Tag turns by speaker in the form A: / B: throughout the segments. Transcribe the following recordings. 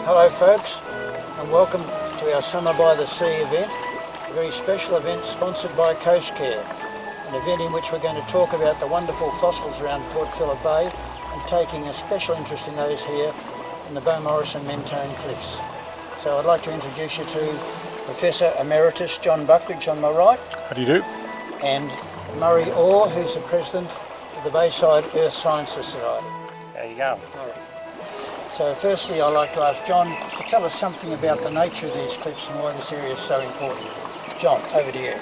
A: Hello folks, and welcome to our Summer by the Sea event, a very special event sponsored by Coastcare, an event in which we're going to talk about the wonderful fossils around Port Phillip Bay and taking a special interest in those here in the Beaumaris and Cliffs. So I'd like to introduce you to Professor Emeritus John Buckridge on my right.
B: How do you do?
A: And Murray Orr, who's the President of the Bayside Earth Sciences Society.
B: There you go.
A: All right. So firstly I'd like to ask John to tell us something about the nature of these cliffs and why this area is so important. John, over to you.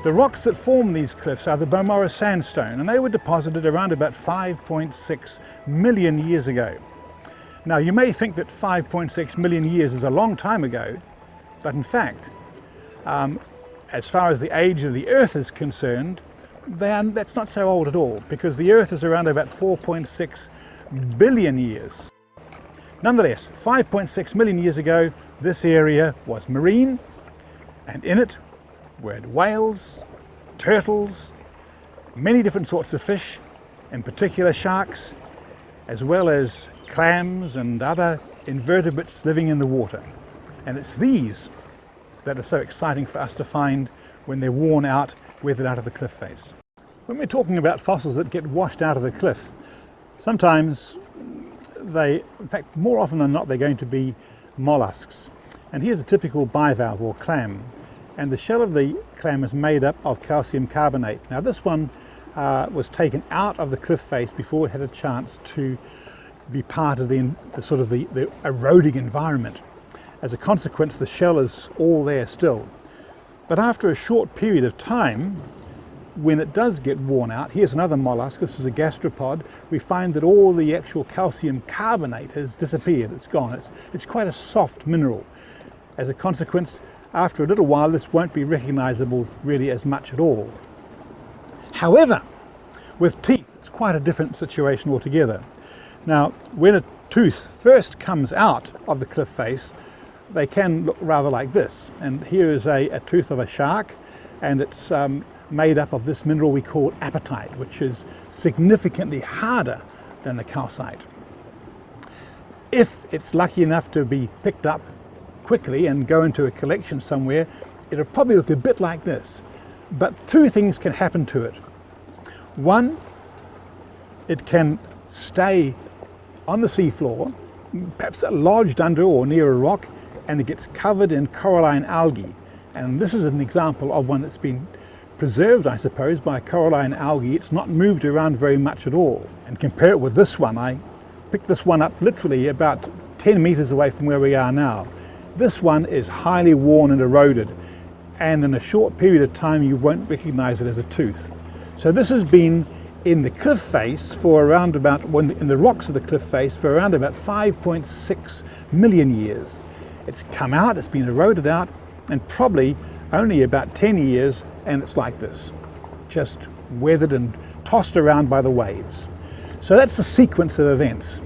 B: The rocks that form these cliffs are the Beaumaris sandstone, and they were deposited around about 5.6 million years ago. Now you may think that 5.6 million years is a long time ago, but in fact, as far as the age of the Earth is concerned, then that's not so old at all, because the Earth is around about 4.6 billion years. Nonetheless, 5.6 million years ago, this area was marine, and in it were whales, turtles, many different sorts of fish, in particular sharks, as well as clams and other invertebrates living in the water. And it's these that are so exciting for us to find when they're worn out, weathered out of the cliff face. When we're talking about fossils that get washed out of the cliff, sometimes in fact, more often than not, they're going to be mollusks. And here's a typical bivalve or clam. And the shell of the clam is made up of calcium carbonate. Now this one was taken out of the cliff face before it had a chance to be part of the eroding environment. As a consequence, the shell is all there still. But after a short period of time, when it does get worn out, here's another mollusk, this is a gastropod, we find that all the actual calcium carbonate has disappeared, it's gone. It's quite a soft mineral. As a consequence, after a little while, this won't be recognizable really as much at all. However, with teeth, it's quite a different situation altogether. Now, when a tooth first comes out of the cliff face, they can look rather like this. And here is a tooth of a shark, and it's made up of this mineral we call apatite, which is significantly harder than the calcite. If it's lucky enough to be picked up quickly and go into a collection somewhere, it'll probably look a bit like this. But two things can happen to it. One, it can stay on the seafloor, perhaps lodged under or near a rock, and it gets covered in coralline algae. And this is an example of one that's been preserved, I suppose, by coralline algae. It's not moved around very much at all. And compare it with this one. I picked this one up literally about 10 meters away from where we are now. This one is highly worn and eroded, and in a short period of time you won't recognize it as a tooth. So this has been in the cliff face for around about, in the rocks of the cliff face for around about 5.6 million years. It's come out, it's been eroded out, and probably only about 10 years, and it's like this, just weathered and tossed around by the waves. So that's the sequence of events.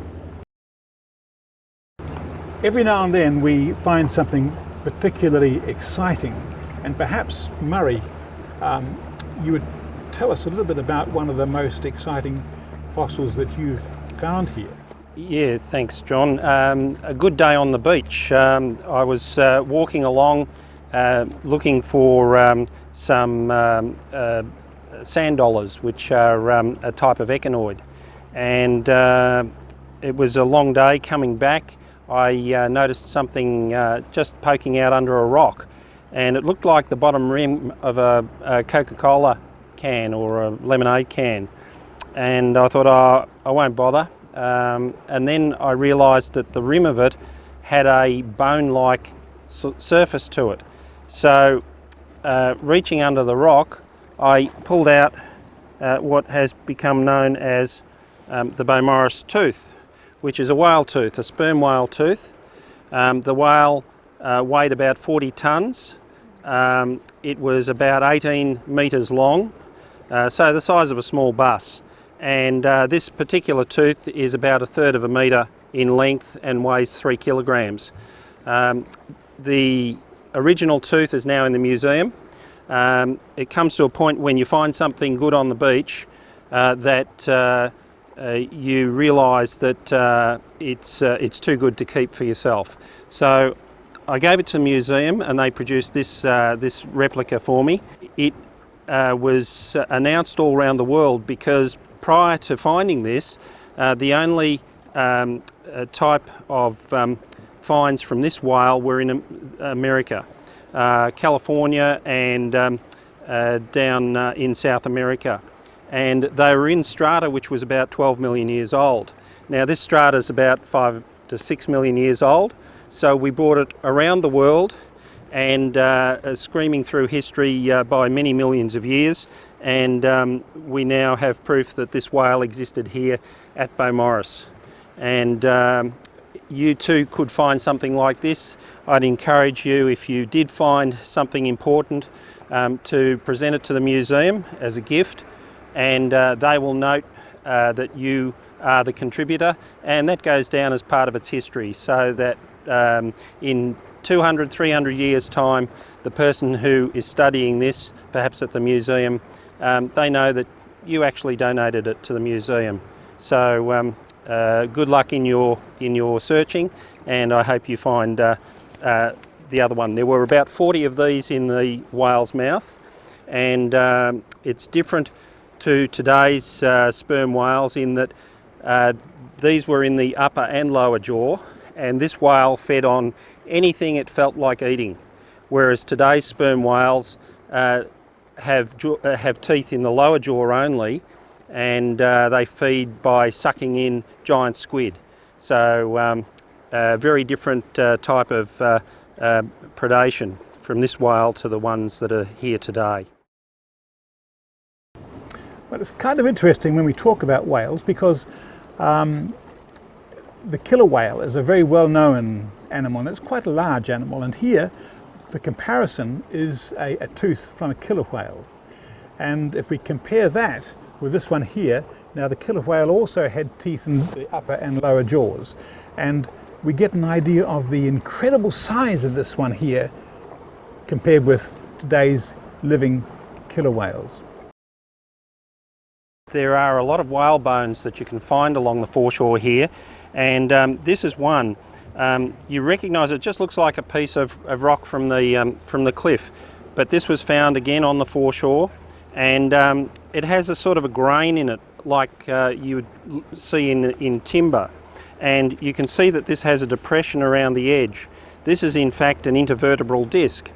B: Every now and then we find something particularly exciting, and perhaps Murray, you would tell us a little bit about one of the most exciting fossils that you've found here.
C: Yeah, thanks John. A good day on the beach. I was walking along looking for some sand dollars, which are a type of echinoid. And it was a long day coming back. I noticed something just poking out under a rock, and it looked like the bottom rim of a Coca-Cola can or a lemonade can. And I thought, oh, I won't bother. And then I realised that the rim of it had a bone-like surface to it. So reaching under the rock, I pulled out what has become known as the Beaumaris tooth, which is a whale tooth, a sperm whale tooth. The whale weighed about 40 tonnes. It was about 18 metres long, so the size of a small bus. And this particular tooth is about 1/3 of a metre in length and weighs 3 kilograms. The original tooth is now in the museum. It comes to a point when you find something good on the beach that you realise that it's too good to keep for yourself. So I gave it to the museum and they produced this replica for me. It was announced all around the world because prior to finding this, the only type of finds from this whale were in America, California and down in South America. And they were in strata which was about 12 million years old. Now this strata is about 5 to 6 million years old, so we brought it around the world and screaming through history by many millions of years, and we now have proof that this whale existed here at Beaumaris. And you too could find something like this. I'd encourage you, if you did find something important, to present it to the museum as a gift, and they will note that you are the contributor, and that goes down as part of its history, so that in 200, 300 years time, the person who is studying this, perhaps at the museum, they know that you actually donated it to the museum. So good luck in your searching, and I hope you find the other one. There were about 40 of these in the whale's mouth, and it's different to today's sperm whales in that these were in the upper and lower jaw, and this whale fed on anything it felt like eating, whereas today's sperm whales have teeth in the lower jaw only, and they feed by sucking in giant squid. So very different type of predation from this whale to the ones that are here today.
B: Well, it's kind of interesting when we talk about whales, because the killer whale is a very well-known animal, and it's quite a large animal, and here, for comparison, is a tooth from a killer whale. And if we compare that with this one here, now the killer whale also had teeth in the upper and lower jaws, and we get an idea of the incredible size of this one here compared with today's living killer whales.
C: There are a lot of whale bones that you can find along the foreshore here, and this is one. You recognise it just looks like a piece of rock from the cliff, but this was found again on the foreshore, and it has a sort of a grain in it like you would see in timber, and you can see that this has a depression around the edge. This is in fact an intervertebral disc.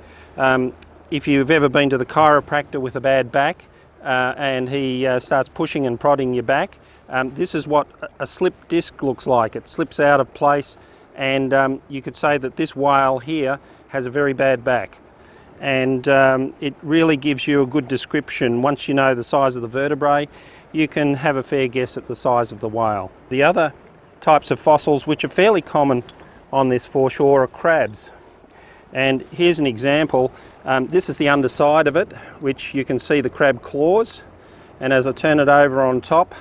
C: If you've ever been to the chiropractor with a bad back, and he starts pushing and prodding your back, this is what a slip disc looks like. It slips out of place, and you could say that this whale here has a very bad back. And it really gives you a good description. Once you know the size of the vertebrae, you can have a fair guess at the size of the whale. The other types of fossils which are fairly common on this foreshore are crabs. And here's an example. This is the underside of it, which you can see the crab claws, and as I turn it over on top,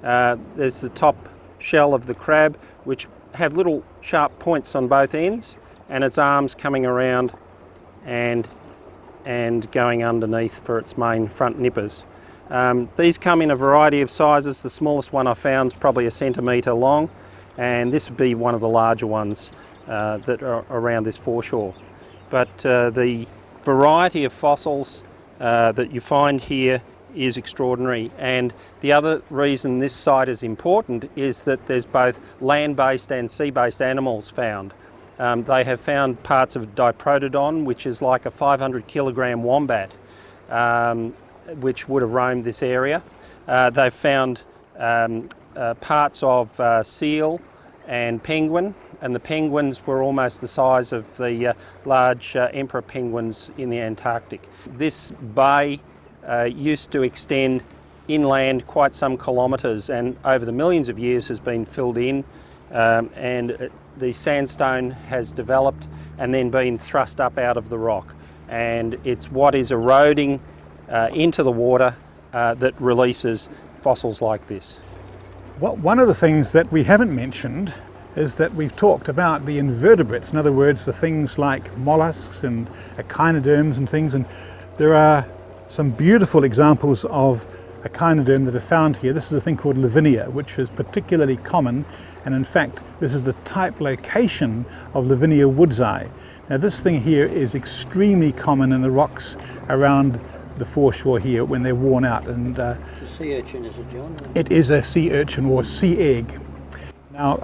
C: there's the top shell of the crab, which have little sharp points on both ends, and its arms coming around and going underneath for its main front nippers. These come in a variety of sizes. The smallest one I found is probably 1 centimetre long, and this would be one of the larger ones that are around this foreshore. But the variety of fossils that you find here is extraordinary, and the other reason this site is important is that there's both land-based and sea-based animals found. They have found parts of Diprotodon, which is like a 500 kilogram wombat, which would have roamed this area. They've found parts of seal and penguin, and the penguins were almost the size of the large emperor penguins in the Antarctic. This bay used to extend inland quite some kilometres, and over the millions of years has been filled in, and the sandstone has developed and then been thrust up out of the rock, and it's what is eroding into the water that releases fossils like this.
B: Well, one of the things that we haven't mentioned is that we've talked about the invertebrates, in other words the things like mollusks and echinoderms and things, and there are some beautiful examples of echinoderm that are found here. This is a thing called Lavinia, which is particularly common, and in fact this is the type location of Lavinia woodsi. Now this thing here is extremely common in the rocks around the foreshore here when they're worn out. And
A: It's a sea urchin, is it, John?
B: it is a sea urchin or sea egg. Now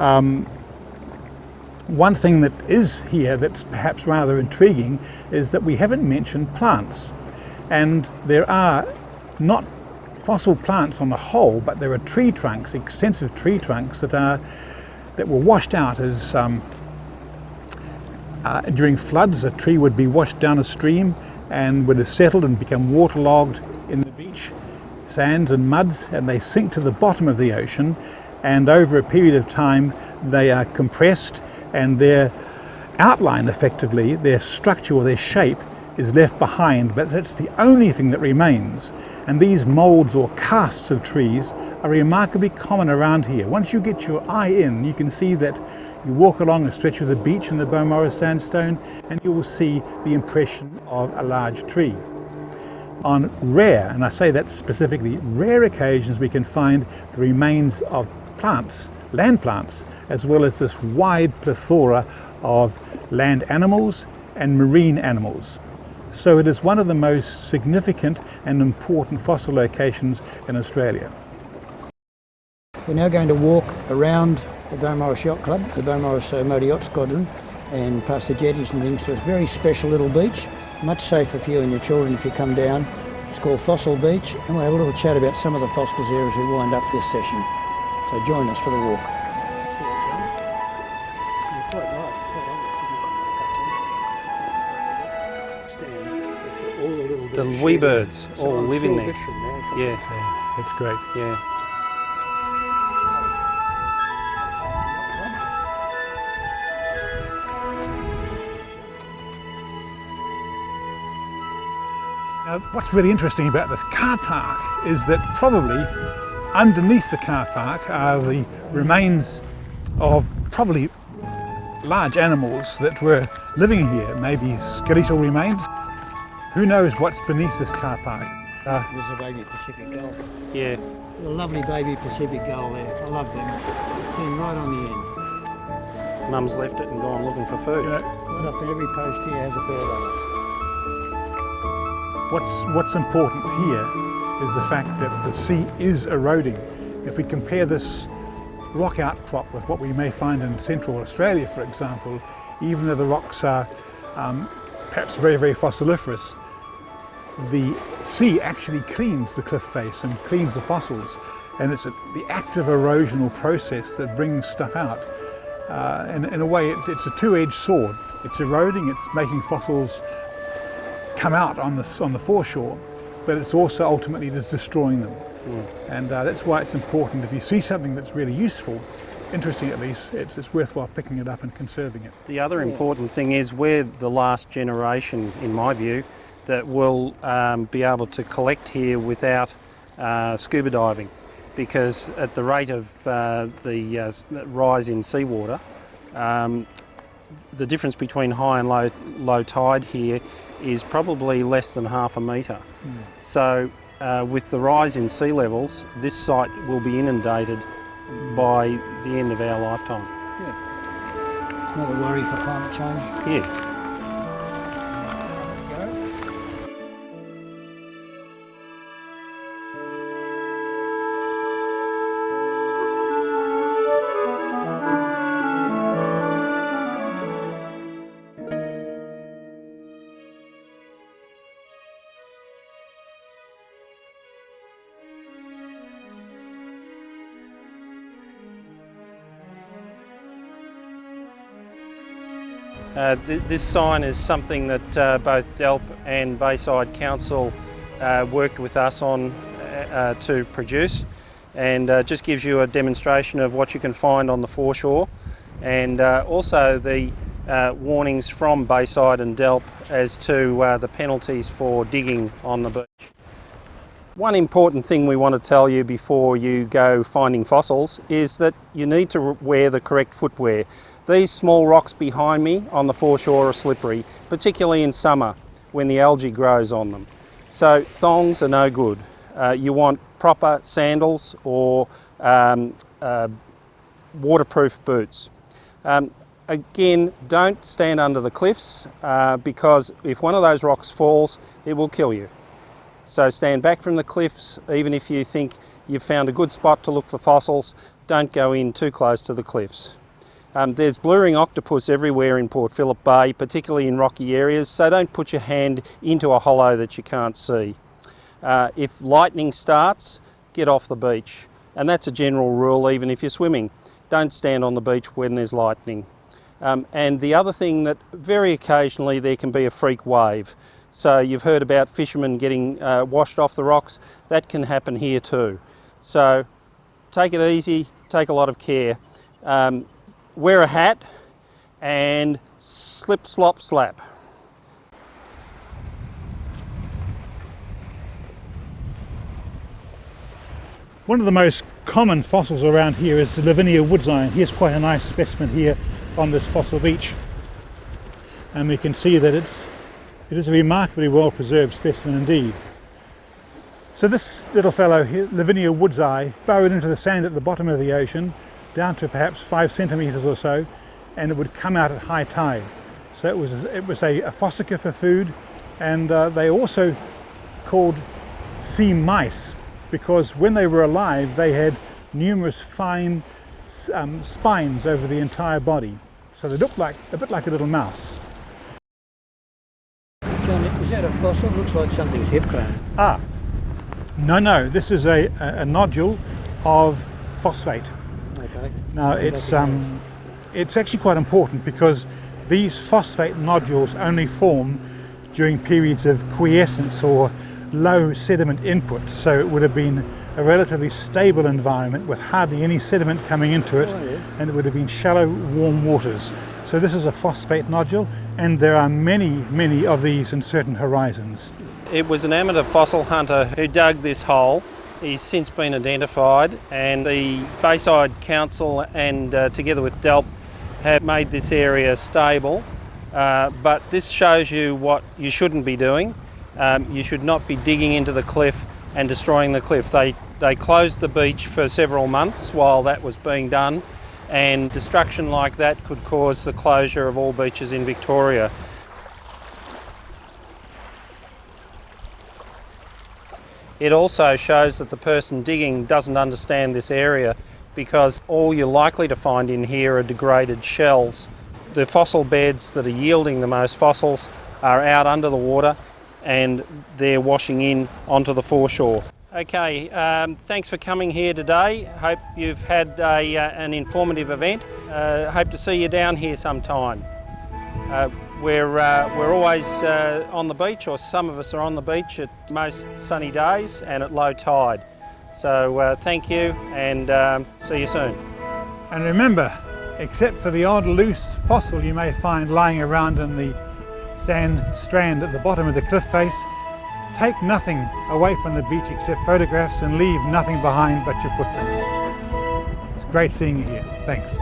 B: one thing that is here that's perhaps rather intriguing is that we haven't mentioned plants, and there are not fossil plants on the whole, but there are tree trunks, extensive tree trunks that were washed out as during floods. A tree would be washed down a stream and would have settled and become waterlogged in the beach sands and muds, and they sink to the bottom of the ocean, and over a period of time they are compressed, and their outline, effectively their structure or their shape, is left behind, but that's the only thing that remains. And these moulds or casts of trees are remarkably common around here. Once you get your eye in, you can see that you walk along a stretch of the beach in the Beaumaris sandstone and you will see the impression of a large tree. On rare, and I say that specifically, rare occasions we can find the remains of plants, land plants, as well as this wide plethora of land animals and marine animals. So it is one of the most significant and important fossil locations in Australia.
A: We're now going to walk around the Beaumaris Yacht Club, the Beaumaris Motor Yacht Squadron, and past the jetties and things to a very special little beach, much safer for you and your children if you come down. It's called Fossil Beach, and we'll have a little chat about some of the fossils there as we wind up this session. So join us for the walk.
C: The wee birds all live in there. Yeah,
B: That's great.
C: yeah.
B: Now, what's really interesting about this car park is that probably underneath the car park are the remains of probably large animals that were living here, maybe skeletal remains. Who knows what's beneath this car park?
A: There's a baby Pacific gull.
C: Yeah.
A: A lovely baby Pacific gull there. I love them. See them right on the end.
C: Mum's left it and gone looking for food.
B: You know,
A: Right off every post here has a bird on it.
B: what's important here is the fact that the sea is eroding. If we compare this rock outcrop with what we may find in central Australia, for example, even though the rocks are perhaps very, very fossiliferous, the sea actually cleans the cliff face and cleans the fossils, and it's the active erosional process that brings stuff out. And in a way, it's a two-edged sword. It's eroding, it's making fossils come out on the foreshore, but it's also ultimately just destroying them. And that's why it's important, if you see something that's really useful, interesting at least, it's worthwhile picking it up and conserving it.
C: The other important thing is we're the last generation, in my view, that will be able to collect here without scuba diving, because at the rate of the rise in seawater, the difference between high and low tide here is probably less than half a metre. So with the rise in sea levels, this site will be inundated by the end of our lifetime.
A: It's not a worry for climate change.
C: Yeah. This sign is something that both DELP and Bayside Council worked with us on to produce, and just gives you a demonstration of what you can find on the foreshore, and also the warnings from Bayside and DELP as to the penalties for digging on the beach. One important thing we want to tell you before you go finding fossils is that you need to wear the correct footwear. These small rocks behind me on the foreshore are slippery, particularly in summer when the algae grows on them. So thongs are no good. You want proper sandals or waterproof boots. Again, don't stand under the cliffs because if one of those rocks falls, it will kill you. So stand back from the cliffs. Even if you think you've found a good spot to look for fossils, don't go in too close to the cliffs. There's blue-ring octopus everywhere in Port Phillip Bay, particularly in rocky areas, so don't put your hand into a hollow that you can't see. If lightning starts, get off the beach. And that's a general rule even if you're swimming. Don't stand on the beach when there's lightning. And the other thing, that very occasionally there can be a freak wave. So you've heard about fishermen getting washed off the rocks. That can happen here too. So take it easy, take a lot of care. Wear a hat and slip, slop, slap.
B: One of the most common fossils around here is the Lavinia woodsi. Here's quite a nice specimen here on this fossil beach, and we can see that it is a remarkably well preserved specimen indeed. So this little fellow here, Lavinia woodsi, burrowed into the sand at the bottom of the ocean down to perhaps 5 centimetres or so, and it would come out at high tide. So it was a fossicker for food, and they also called sea mice because when they were alive they had numerous fine spines over the entire body. So they looked like a bit like a little mouse.
A: John, is that a fossil? Looks like something's hip bone.
B: No, this is a nodule of phosphate.
A: Okay.
B: Now it's actually quite important because these phosphate nodules only form during periods of quiescence or low sediment input, so it would have been a relatively stable environment with hardly any sediment coming into it, and it would have been shallow, warm waters. So this is a phosphate nodule, and there are many of these in certain horizons.
C: It was an amateur fossil hunter who dug this hole. He's since been identified, and the Bayside Council and together with DELP have made this area stable, but this shows you what you shouldn't be doing. You should not be digging into the cliff and destroying the cliff. They closed the beach for several months while that was being done, and destruction like that could cause the closure of all beaches in Victoria. It also shows that the person digging doesn't understand this area, because all you're likely to find in here are degraded shells. The fossil beds that are yielding the most fossils are out under the water, and they're washing in onto the foreshore. Okay, thanks for coming here today. Hope you've had an informative event. Hope to see you down here sometime. We're always on the beach, or some of us are on the beach at most sunny days and at low tide. So thank you, and see you soon.
B: And remember, except for the odd loose fossil you may find lying around in the sand strand at the bottom of the cliff face, take nothing away from the beach except photographs, and leave nothing behind but your footprints. It's great seeing you here. Thanks.